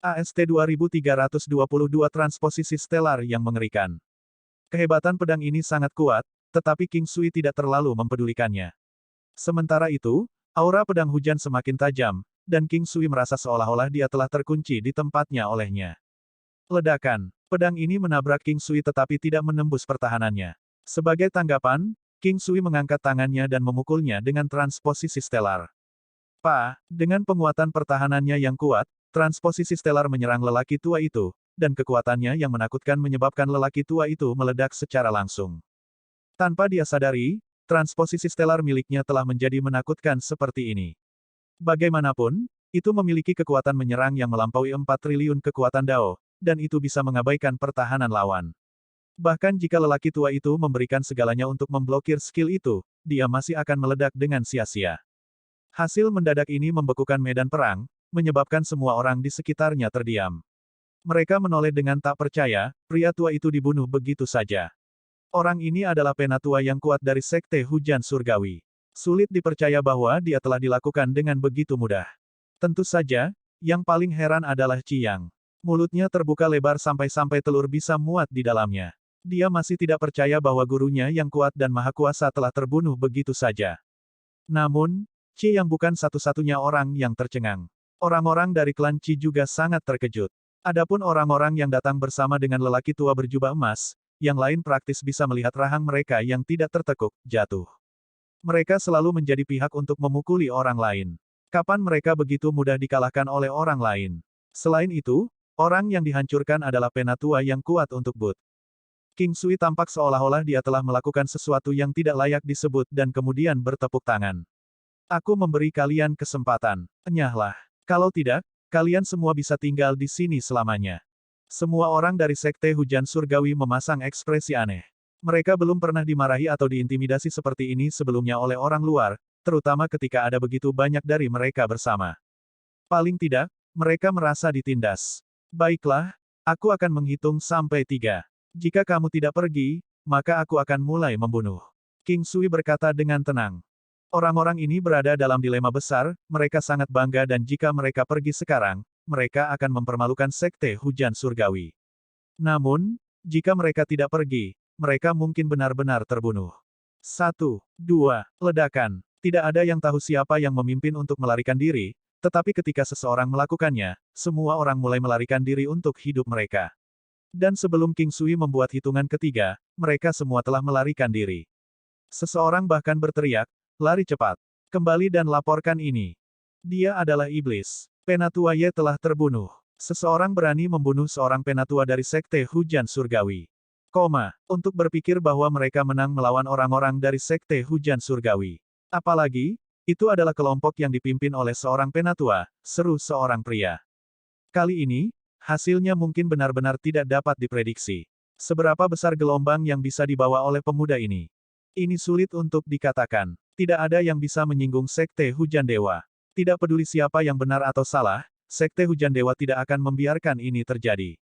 AST-2322 transposisi stelar yang mengerikan. Kehebatan pedang ini sangat kuat, tetapi King Sui tidak terlalu mempedulikannya. Sementara itu, aura pedang hujan semakin tajam, dan King Sui merasa seolah-olah dia telah terkunci di tempatnya olehnya. Ledakan. Pedang ini menabrak King Sui tetapi tidak menembus pertahanannya. Sebagai tanggapan, King Sui mengangkat tangannya dan memukulnya dengan transposisi stelar. Dengan penguatan pertahanannya yang kuat, transposisi stelar menyerang lelaki tua itu, dan kekuatannya yang menakutkan menyebabkan lelaki tua itu meledak secara langsung. Tanpa dia sadari, transposisi stelar miliknya telah menjadi menakutkan seperti ini. Bagaimanapun, itu memiliki kekuatan menyerang yang melampaui 4 triliun kekuatan Dao, dan itu bisa mengabaikan pertahanan lawan. Bahkan jika lelaki tua itu memberikan segalanya untuk memblokir skill itu, dia masih akan meledak dengan sia-sia. Hasil mendadak ini membekukan medan perang, menyebabkan semua orang di sekitarnya terdiam. Mereka menoleh dengan tak percaya, pria tua itu dibunuh begitu saja. Orang ini adalah penatua yang kuat dari Sekte Hujan Surgawi. Sulit dipercaya bahwa dia telah dilakukan dengan begitu mudah. Tentu saja, yang paling heran adalah Ciyang. Mulutnya terbuka lebar sampai-sampai telur bisa muat di dalamnya. Dia masih tidak percaya bahwa gurunya yang kuat dan maha kuasa telah terbunuh begitu saja. Namun, Ciyang bukan satu-satunya orang yang tercengang. Orang-orang dari klan Qi juga sangat terkejut. Adapun orang-orang yang datang bersama dengan lelaki tua berjubah emas, yang lain praktis bisa melihat rahang mereka yang tidak tertekuk, jatuh. Mereka selalu menjadi pihak untuk memukuli orang lain. Kapan mereka begitu mudah dikalahkan oleh orang lain? Selain itu, orang yang dihancurkan adalah penatua yang kuat untuk Bud. King Sui tampak seolah-olah dia telah melakukan sesuatu yang tidak layak disebut dan kemudian bertepuk tangan. Aku memberi kalian kesempatan. Enyahlah. Kalau tidak, kalian semua bisa tinggal di sini selamanya. Semua orang dari Sekte Hujan Surgawi memasang ekspresi aneh. Mereka belum pernah dimarahi atau diintimidasi seperti ini sebelumnya oleh orang luar, terutama ketika ada begitu banyak dari mereka bersama. Paling tidak, mereka merasa ditindas. Baiklah, aku akan menghitung sampai 3. Jika kamu tidak pergi, maka aku akan mulai membunuh. King Sui berkata dengan tenang. Orang-orang ini berada dalam dilema besar, mereka sangat bangga dan jika mereka pergi sekarang, mereka akan mempermalukan Sekte Hujan Surgawi. Namun, jika mereka tidak pergi, mereka mungkin benar-benar terbunuh. 1, 2, ledakan. Tidak ada yang tahu siapa yang memimpin untuk melarikan diri, tetapi ketika seseorang melakukannya, semua orang mulai melarikan diri untuk hidup mereka. Dan sebelum King Sui membuat hitungan ketiga, mereka semua telah melarikan diri. Seseorang bahkan berteriak, lari cepat. Kembali dan laporkan ini. Dia adalah iblis. Penatua Ye telah terbunuh. Seseorang berani membunuh seorang penatua dari Sekte Hujan Surgawi. Untuk berpikir bahwa mereka menang melawan orang-orang dari Sekte Hujan Surgawi. Apalagi, itu adalah kelompok yang dipimpin oleh seorang penatua, seru seorang pria. Kali ini, hasilnya mungkin benar-benar tidak dapat diprediksi. Seberapa besar gelombang yang bisa dibawa oleh pemuda ini? Ini sulit untuk dikatakan. Tidak ada yang bisa menyinggung Sekte Hujan Dewa. Tidak peduli siapa yang benar atau salah, Sekte Hujan Dewa tidak akan membiarkan ini terjadi.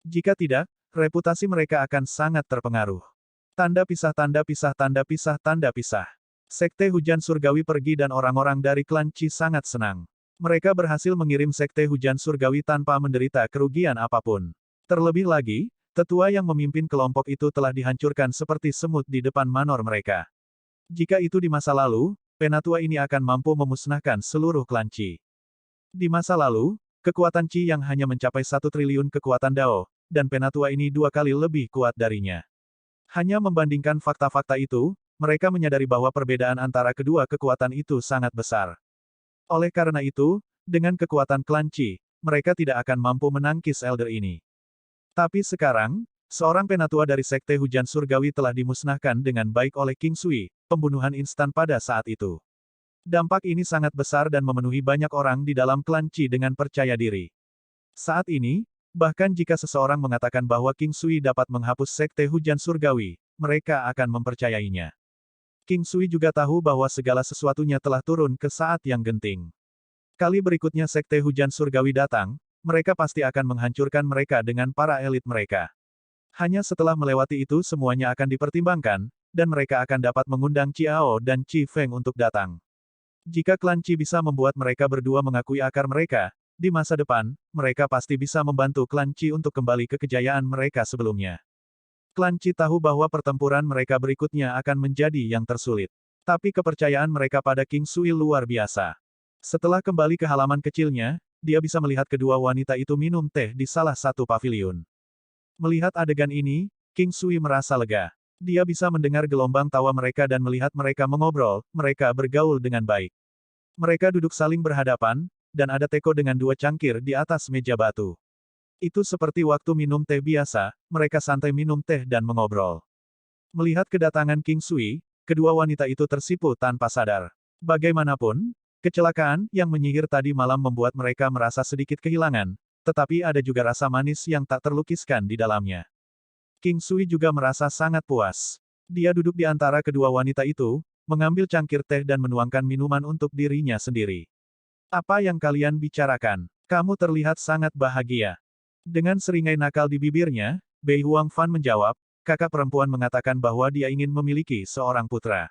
Jika tidak, reputasi mereka akan sangat terpengaruh. Tanda pisah tanda pisah tanda pisah tanda pisah. Sekte Hujan Surgawi pergi dan orang-orang dari klan Qi sangat senang. Mereka berhasil mengirim Sekte Hujan Surgawi tanpa menderita kerugian apapun. Terlebih lagi, tetua yang memimpin kelompok itu telah dihancurkan seperti semut di depan manor mereka. Jika itu di masa lalu, penatua ini akan mampu memusnahkan seluruh klan Qi. Di masa lalu, kekuatan Qi yang hanya mencapai 1 triliun kekuatan Dao, dan penatua ini 2 kali lebih kuat darinya. Hanya membandingkan fakta-fakta itu, mereka menyadari bahwa perbedaan antara kedua kekuatan itu sangat besar. Oleh karena itu, dengan kekuatan klan Qi, mereka tidak akan mampu menangkis Elder ini. Tapi sekarang, seorang penatua dari Sekte Hujan Surgawi telah dimusnahkan dengan baik oleh King Sui, pembunuhan instan pada saat itu. Dampak ini sangat besar dan memenuhi banyak orang di dalam klan Qi dengan percaya diri. Saat ini, bahkan jika seseorang mengatakan bahwa King Sui dapat menghapus Sekte Hujan Surgawi, mereka akan mempercayainya. King Sui juga tahu bahwa segala sesuatunya telah turun ke saat yang genting. Kali berikutnya Sekte Hujan Surgawi datang, mereka pasti akan menghancurkan mereka dengan para elit mereka. Hanya setelah melewati itu semuanya akan dipertimbangkan, dan mereka akan dapat mengundang Ciao dan Qi Feng untuk datang. Jika klan Qi bisa membuat mereka berdua mengakui akar mereka, Di masa depan, mereka pasti bisa membantu klan Qi untuk kembali ke kejayaan mereka sebelumnya. Klan Qi tahu bahwa pertempuran mereka berikutnya akan menjadi yang tersulit. Tapi kepercayaan mereka pada King Sui luar biasa. Setelah kembali ke halaman kecilnya, dia bisa melihat kedua wanita itu minum teh di salah satu paviliun. Melihat adegan ini, King Sui merasa lega. Dia bisa mendengar gelombang tawa mereka dan melihat mereka mengobrol, mereka bergaul dengan baik. Mereka duduk saling berhadapan, dan ada teko dengan dua cangkir di atas meja batu. Itu seperti waktu minum teh biasa, mereka santai minum teh dan mengobrol. Melihat kedatangan King Sui, kedua wanita itu tersipu tanpa sadar. Bagaimanapun, kecelakaan yang menyihir tadi malam membuat mereka merasa sedikit kehilangan, tetapi ada juga rasa manis yang tak terlukiskan di dalamnya. King Sui juga merasa sangat puas. Dia duduk di antara kedua wanita itu, mengambil cangkir teh dan menuangkan minuman untuk dirinya sendiri. Apa yang kalian bicarakan? Kamu terlihat sangat bahagia. Dengan seringai nakal di bibirnya, Bei Huang Fan menjawab, kakak perempuan mengatakan bahwa dia ingin memiliki seorang putra.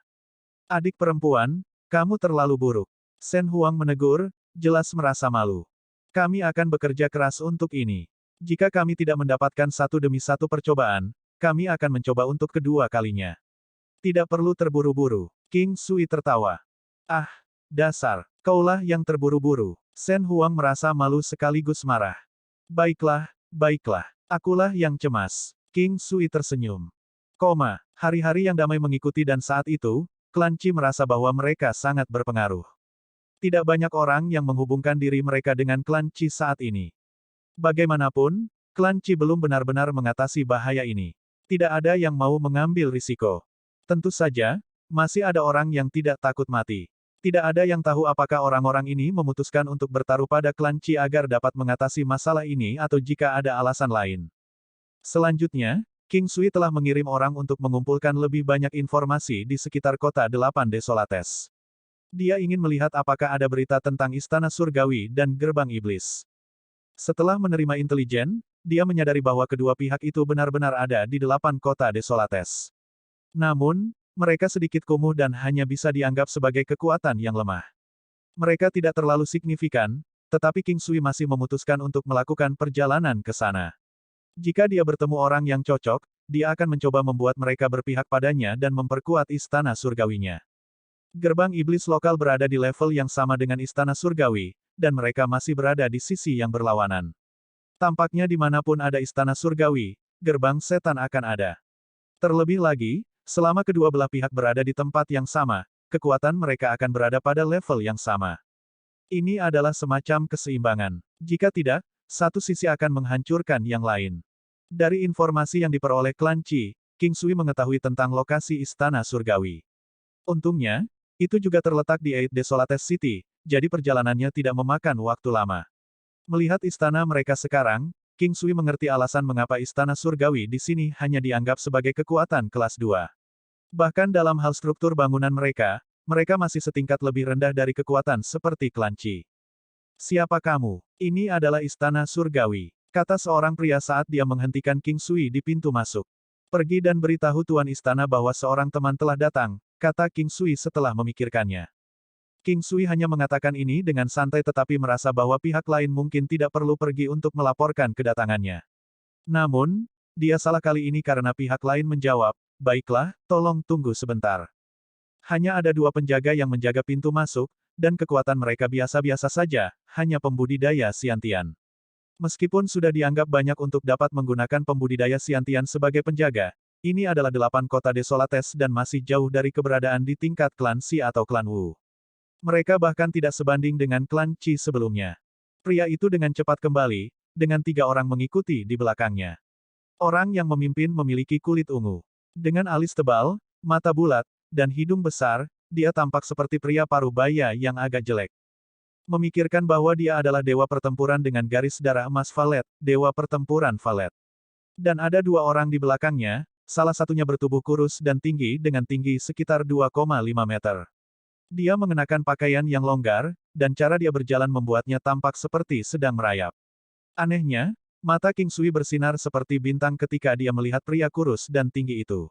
Adik perempuan, kamu terlalu buruk. Shen Huang menegur, jelas merasa malu. Kami akan bekerja keras untuk ini. Jika kami tidak mendapatkan satu demi satu percobaan, kami akan mencoba untuk kedua kalinya. Tidak perlu terburu-buru. King Sui tertawa. Ah, dasar, kaulah yang terburu-buru. Shen Huang merasa malu sekaligus marah. Baiklah, baiklah. Akulah yang cemas. King Sui tersenyum. Hari-hari yang damai mengikuti dan saat itu, klan Qi merasa bahwa mereka sangat berpengaruh. Tidak banyak orang yang menghubungkan diri mereka dengan klan Qi saat ini. Bagaimanapun, klan Qi belum benar-benar mengatasi bahaya ini. Tidak ada yang mau mengambil risiko. Tentu saja, masih ada orang yang tidak takut mati. Tidak ada yang tahu apakah orang-orang ini memutuskan untuk bertaruh pada klan Qi agar dapat mengatasi masalah ini atau jika ada alasan lain. Selanjutnya, King Sui telah mengirim orang untuk mengumpulkan lebih banyak informasi di sekitar kota 8 Desolates. Dia ingin melihat apakah ada berita tentang Istana Surgawi dan Gerbang Iblis. Setelah menerima intelijen, dia menyadari bahwa kedua pihak itu benar-benar ada di 8 kota Desolates. Namun, mereka sedikit kumuh dan hanya bisa dianggap sebagai kekuatan yang lemah. Mereka tidak terlalu signifikan, tetapi King Sui masih memutuskan untuk melakukan perjalanan ke sana. Jika dia bertemu orang yang cocok, dia akan mencoba membuat mereka berpihak padanya dan memperkuat Istana Surgawinya. Gerbang Iblis lokal berada di level yang sama dengan Istana Surgawi, dan mereka masih berada di sisi yang berlawanan. Tampaknya dimanapun ada Istana Surgawi, gerbang setan akan ada. Terlebih lagi, selama kedua belah pihak berada di tempat yang sama, kekuatan mereka akan berada pada level yang sama. Ini adalah semacam keseimbangan. Jika tidak, satu sisi akan menghancurkan yang lain. Dari informasi yang diperoleh klan Qi, King Sui mengetahui tentang lokasi Istana Surgawi. Untungnya, itu juga terletak di Eight Desolates City, jadi perjalanannya tidak memakan waktu lama. Melihat istana mereka sekarang, King Sui mengerti alasan mengapa Istana Surgawi di sini hanya dianggap sebagai kekuatan kelas 2. Bahkan dalam hal struktur bangunan mereka masih setingkat lebih rendah dari kekuatan seperti klan Qi. Siapa kamu? Ini adalah Istana Surgawi, kata seorang pria saat dia menghentikan King Sui di pintu masuk. Pergi dan beritahu Tuan Istana bahwa seorang teman telah datang, kata King Sui setelah memikirkannya. King Sui hanya mengatakan ini dengan santai tetapi merasa bahwa pihak lain mungkin tidak perlu pergi untuk melaporkan kedatangannya. Namun, dia salah kali ini karena pihak lain menjawab, baiklah, tolong tunggu sebentar. Hanya ada 2 penjaga yang menjaga pintu masuk, dan kekuatan mereka biasa-biasa saja, hanya pembudidaya Xiantian. Meskipun sudah dianggap banyak untuk dapat menggunakan pembudidaya Xiantian sebagai penjaga, ini adalah 8 kota Desolates dan masih jauh dari keberadaan di tingkat klan Xi atau klan Wu. Mereka bahkan tidak sebanding dengan klan Qi sebelumnya. Pria itu dengan cepat kembali, dengan 3 orang mengikuti di belakangnya. Orang yang memimpin memiliki kulit ungu. Dengan alis tebal, mata bulat, dan hidung besar, dia tampak seperti pria paruh baya yang agak jelek. Memikirkan bahwa dia adalah dewa pertempuran dengan garis darah emas Valet, dewa pertempuran Valet. Dan ada 2 orang di belakangnya, salah satunya bertubuh kurus dan tinggi dengan tinggi sekitar 2,5 meter. Dia mengenakan pakaian yang longgar, dan cara dia berjalan membuatnya tampak seperti sedang merayap. Anehnya, mata King Sui bersinar seperti bintang ketika dia melihat pria kurus dan tinggi itu.